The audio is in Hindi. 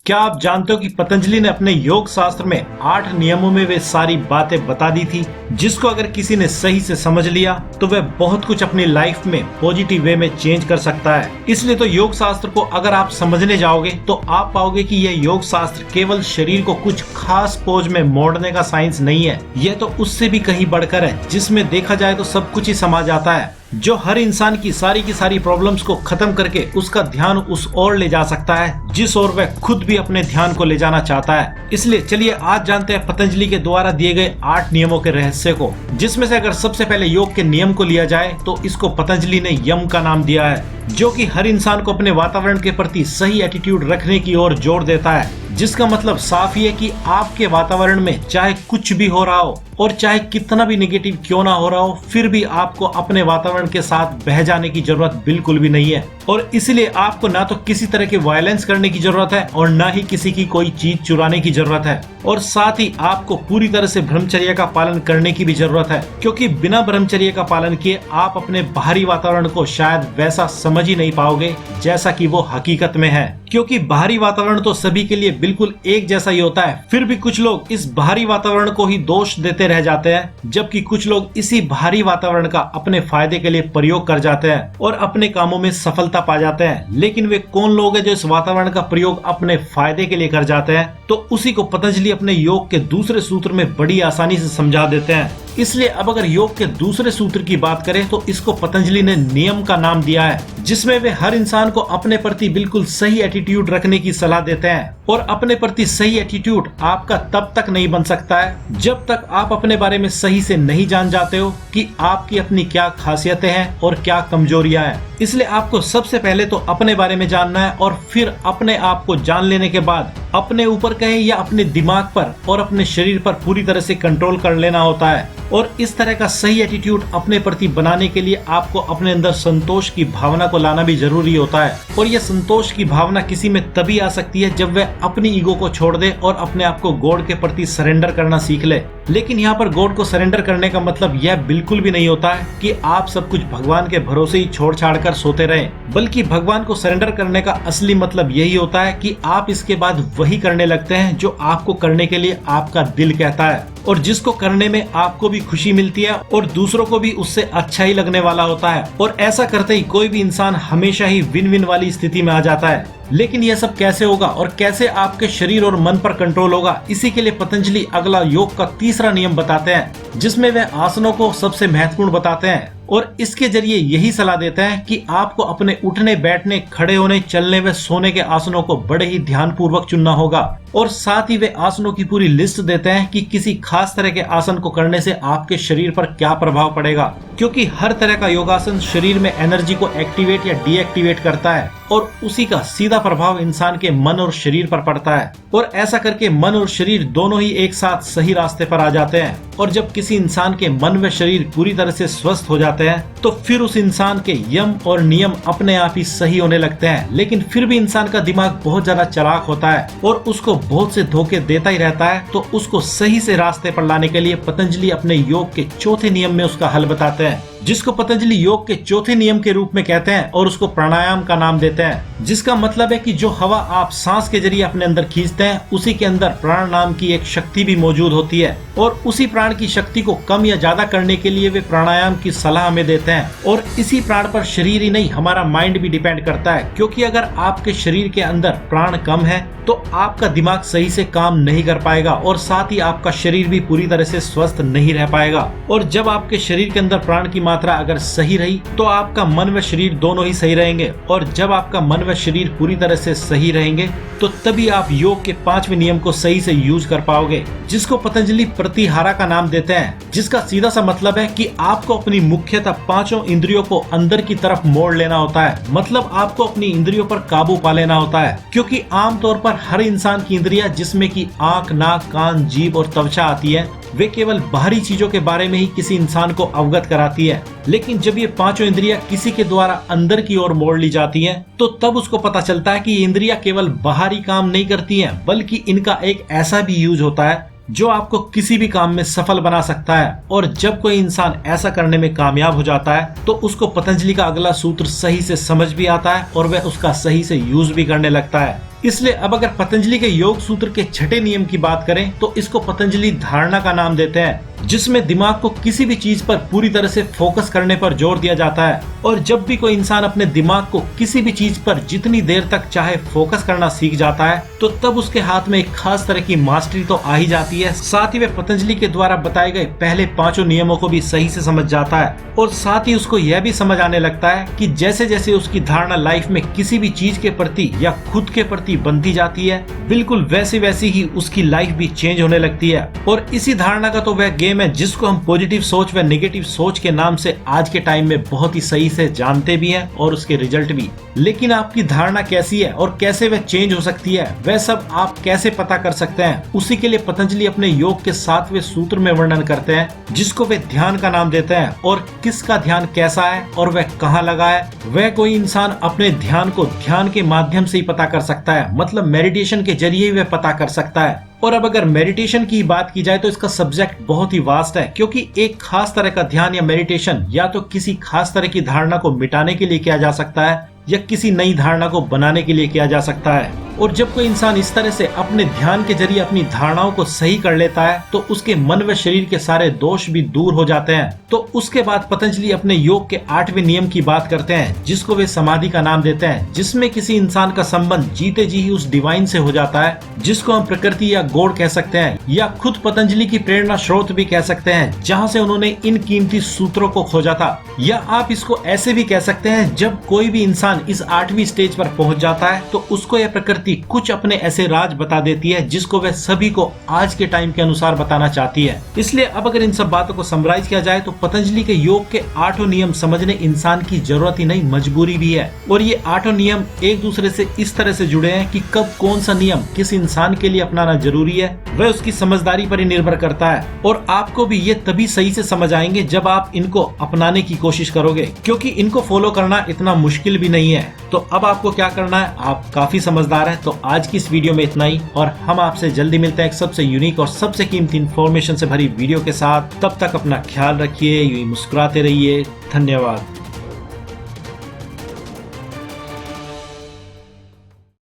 क्या आप जानते हो कि पतंजलि ने अपने योग शास्त्र में 8 नियमों में वे सारी बातें बता दी थी, जिसको अगर किसी ने सही से समझ लिया तो वह बहुत कुछ अपनी लाइफ में पॉजिटिव वे में चेंज कर सकता है। इसलिए तो योग शास्त्र को अगर आप समझने जाओगे तो आप पाओगे कि यह योग शास्त्र केवल शरीर को कुछ खास पोज में मोड़ने का साइंस नहीं है, यह तो उससे भी कहीं बढ़कर है, जिसमें देखा जाए तो सब कुछ ही समा जाता है, जो हर इंसान की सारी प्रॉब्लम्स को खत्म करके उसका ध्यान उस ओर ले जा सकता है जिस ओर वह खुद भी अपने ध्यान को ले जाना चाहता है। इसलिए चलिए आज जानते हैं पतंजलि के द्वारा दिए गए 8 नियमों के रहस्य को, जिसमें से अगर सबसे पहले योग के नियम को लिया जाए तो इसको पतंजलि ने यम का नाम दिया है, जो कि हर इंसान को अपने वातावरण के प्रति सही एटीट्यूड रखने की ओर जोर देता है, जिसका मतलब साफ ही है कि आपके वातावरण में चाहे कुछ भी हो रहा हो और चाहे कितना भी नेगेटिव क्यों ना हो रहा हो, फिर भी आपको अपने वातावरण के साथ बह जाने की जरूरत बिल्कुल भी नहीं है। और इसलिए आपको ना तो किसी तरह के वायलेंस करने की जरूरत है और ना ही किसी की कोई चीज चुराने की जरूरत है, और साथ ही आपको पूरी तरह से ब्रह्मचर्य का पालन करने की भी जरूरत है, क्योंकि बिना ब्रह्मचर्य का पालन किए आप अपने बाहरी वातावरण को शायद वैसा समझ ही नहीं पाओगे जैसा कि वो हकीकत में है। क्योंकि बाहरी वातावरण तो सभी के लिए बिल्कुल एक जैसा ही होता है, फिर भी कुछ लोग इस बाहरी वातावरण को ही दोष देते रह जाते हैं, जबकि कुछ लोग इसी बाहरी वातावरण का अपने फायदे के लिए प्रयोग कर जाते हैं और अपने कामों में सफलता पा जाते हैं। लेकिन वे कौन लोग हैं जो इस वातावरण का प्रयोग अपने फायदे के लिए कर जाते हैं? तो उसी को पतंजलि अपने योग के दूसरे सूत्र में बड़ी आसानी से समझा देते हैं। इसलिए अब अगर योग के दूसरे सूत्र की बात करें तो इसको पतंजलि ने नियम का नाम दिया है, जिसमें वे हर इंसान को अपने प्रति बिल्कुल सही एटीट्यूड रखने की सलाह देते हैं। और अपने प्रति सही एटीट्यूड आपका तब तक नहीं बन सकता है जब तक आप अपने बारे में सही से नहीं जान जाते हो कि आपकी अपनी क्या खासियतें हैं और क्या कमजोरियां हैं। इसलिए आपको सबसे पहले तो अपने बारे में जानना है और फिर अपने आप को जान लेने के बाद अपने ऊपर कहें या अपने दिमाग पर और अपने शरीर पर पूरी तरह से कंट्रोल कर लेना होता है। और इस तरह का सही एटीट्यूड अपने प्रति बनाने के लिए आपको अपने अंदर संतोष की भावना को लाना भी जरूरी होता है। और यह संतोष की भावना किसी में तभी आ सकती है जब वह अपनी ईगो को छोड़ दे और अपने आप को गॉड के प्रति सरेंडर करना सीख ले। लेकिन यहाँ पर गॉड को सरेंडर करने का मतलब यह बिल्कुल भी नहीं होता है कि आप सब कुछ भगवान के भरोसे ही छोड़ छाड़ कर सोते रहें, बल्कि भगवान को सरेंडर करने का असली मतलब यही होता है कि आप इसके बाद वही करने लगते हैं जो आपको करने के लिए आपका दिल कहता है और जिसको करने में आपको भी खुशी मिलती है और दूसरों को भी उससे अच्छा ही लगने वाला होता है। और ऐसा करते ही कोई भी इंसान हमेशा ही विन विन वाली स्थिति में आ जाता है। लेकिन यह सब कैसे होगा और कैसे आपके शरीर और मन पर कंट्रोल होगा, इसी के लिए पतंजलि अगला योग का तीसरा नियम बताते हैं, जिसमें वे आसनों को सबसे महत्वपूर्ण बताते हैं और इसके जरिए यही सलाह देते हैं कि आपको अपने उठने, बैठने, खड़े होने, चलने व सोने के आसनों को बड़े ही ध्यानपूर्वक चुनना होगा। और साथ ही वे आसनों की पूरी लिस्ट देते हैं कि किसी खास तरह के आसन को करने से आपके शरीर पर क्या प्रभाव पड़ेगा, क्योंकि हर तरह का योगासन शरीर में एनर्जी को एक्टिवेट या डीएक्टिवेट करता है और उसी का सीधा प्रभाव इंसान के मन और शरीर पर पड़ता है। और ऐसा करके मन और शरीर दोनों ही एक साथ सही रास्ते पर आ जाते हैं। और जब किसी इंसान के मन व शरीर पूरी तरह से स्वस्थ हो जाते हैं तो फिर उस इंसान के यम और नियम अपने आप ही सही होने लगते हैं। लेकिन फिर भी इंसान का दिमाग बहुत ज्यादा चालाक होता है और उसको बहुत से धोखे देता ही रहता है, तो उसको सही से रास्ते पर लाने के लिए पतंजलि अपने योग के चौथे नियम में उसका हल बताते हैं, जिसको पतंजलि योग के चौथे नियम के रूप में कहते हैं और उसको प्राणायाम का नाम देते हैं, जिसका मतलब है कि जो हवा आप सांस के जरिए अपने अंदर खींचते हैं उसी के अंदर प्राण नाम की एक शक्ति भी मौजूद होती है और उसी प्राण की शक्ति को कम या ज्यादा करने के लिए वे प्राणायाम की सलाह हमें देते हैं। और इसी प्राण पर शरीर ही नहीं हमारा माइंड भी डिपेंड करता है, क्योंकि अगर आपके शरीर के अंदर प्राण कम है तो आपका दिमाग सही से काम नहीं कर पाएगा और साथ ही आपका शरीर भी पूरी तरह से स्वस्थ नहीं रह पाएगा। और जब आपके शरीर के अंदर प्राण की मात्रा अगर सही रही तो आपका मन व शरीर दोनों ही सही रहेंगे, और जब आपका मन व शरीर पूरी तरह से सही रहेंगे तो तभी आप योग के 5वें नियम को सही से यूज कर पाओगे, जिसको पतंजलि प्रतिहारा का नाम देते हैं, जिसका सीधा सा मतलब है कि आपको अपनी मुख्यतः 5 इंद्रियों को अंदर की तरफ मोड़ लेना होता है। मतलब आपको अपनी इंद्रियों पर काबू पा लेना होता है, क्योंकि आमतौर पर हर इंसान की इंद्रियां, जिसमें कि आंख, नाक, कान, जीभ और त्वचा आती है, वे केवल बाहरी चीजों के बारे में ही किसी इंसान को अवगत कराती है। लेकिन जब ये 5 इंद्रियां किसी के द्वारा अंदर की ओर मोड़ ली जाती हैं, तो तब उसको पता चलता है कि ये इंद्रियां केवल बाहरी काम नहीं करती हैं, बल्कि इनका एक ऐसा भी यूज होता है जो आपको किसी भी काम में सफल बना सकता है। और जब कोई इंसान ऐसा करने में कामयाब हो जाता है तो उसको पतंजलि का अगला सूत्र सही से समझ भी आता है और वह उसका सही से यूज भी करने लगता है। इसलिए अब अगर पतंजलि के योग सूत्र के छठे नियम की बात करें तो इसको पतंजलि धारणा का नाम देते हैं, जिसमें दिमाग को किसी भी चीज पर पूरी तरह से फोकस करने पर जोर दिया जाता है। और जब भी कोई इंसान अपने दिमाग को किसी भी चीज पर जितनी देर तक चाहे फोकस करना सीख जाता है तो तब उसके हाथ में एक खास तरह की मास्टरी तो आ ही जाती है। साथ ही वह पतंजलि के द्वारा बताए गए पहले 5 नियमों को भी सही से समझ जाता है और साथ ही उसको यह भी समझ आने लगता है कि जैसे जैसे उसकी धारणा लाइफ में किसी भी चीज के प्रति या खुद के प्रति बनती जाती है, बिल्कुल वैसी वैसी ही उसकी लाइफ भी चेंज होने लगती है। और इसी धारणा का तो वह गेम है जिसको हम पॉजिटिव सोच व नेगेटिव सोच के नाम से आज के टाइम में बहुत ही सही से जानते भी हैं और उसके रिजल्ट भी। लेकिन आपकी धारणा कैसी है और कैसे वह चेंज हो सकती है, वह सब आप कैसे पता कर सकते हैं, उसी के लिए पतंजलि अपने योग के 7वें सूत्र में वर्णन करते हैं, जिसको वे ध्यान का नाम देते हैं। और किसका ध्यान कैसा है और वह कहाँ लगा है, वह कोई इंसान अपने ध्यान को ध्यान के माध्यम से ही पता कर सकता है, मतलब मेडिटेशन के जरिए वह पता कर सकता है। और अब अगर मेडिटेशन की बात की जाए तो इसका सब्जेक्ट बहुत ही वास्ट है, क्योंकि एक खास तरह का ध्यान या मेडिटेशन या तो किसी खास तरह की धारणा को मिटाने के लिए किया जा सकता है या किसी नई धारणा को बनाने के लिए किया जा सकता है। और जब कोई इंसान इस तरह से अपने ध्यान के जरिए अपनी धारणाओं को सही कर लेता है तो उसके मन व शरीर के सारे दोष भी दूर हो जाते हैं। तो उसके बाद पतंजलि अपने योग के 8वें नियम की बात करते हैं, जिसको वे समाधि का नाम देते हैं, जिसमें किसी इंसान का संबंध जीते जी ही उस डिवाइन से हो जाता है, जिसको हम प्रकृति या गॉड कह सकते हैं या खुद पतंजलि की प्रेरणा स्रोत भी कह सकते हैं, जहाँ से उन्होंने इन कीमती सूत्रों को खोजा था। या आप इसको ऐसे भी कह सकते हैं, जब कोई भी इंसान इस 8वीं स्टेज पर पहुंच जाता है तो उसको यह प्रकृति कुछ अपने ऐसे राज बता देती है जिसको वह सभी को आज के टाइम के अनुसार बताना चाहती है। इसलिए अब अगर इन सब बातों को समराइज किया जाए तो पतंजलि के योग के 8 नियम समझने इंसान की जरूरत ही नहीं, मजबूरी भी है। और ये 8 नियम एक दूसरे से इस तरह से जुड़े हैं कि कब कौन सा नियम किस इंसान के लिए अपनाना जरूरी है वह उसकी समझदारी पर ही निर्भर करता है। और आपको भी ये तभी सही से समझ आएंगे जब आप इनको अपनाने की कोशिश करोगे, क्योंकि इनको फॉलो करना इतना मुश्किल भी नहीं है। तो अब आपको क्या करना है, आप काफी समझदार हैं। तो आज की इस वीडियो में इतना ही और हम आपसे जल्दी मिलते हैं एक सबसे यूनिक और सबसे कीमती इंफॉर्मेशन से भरी वीडियो के साथ। तब तक अपना ख्याल रखिए, यूं ही मुस्कुराते रहिए। धन्यवाद।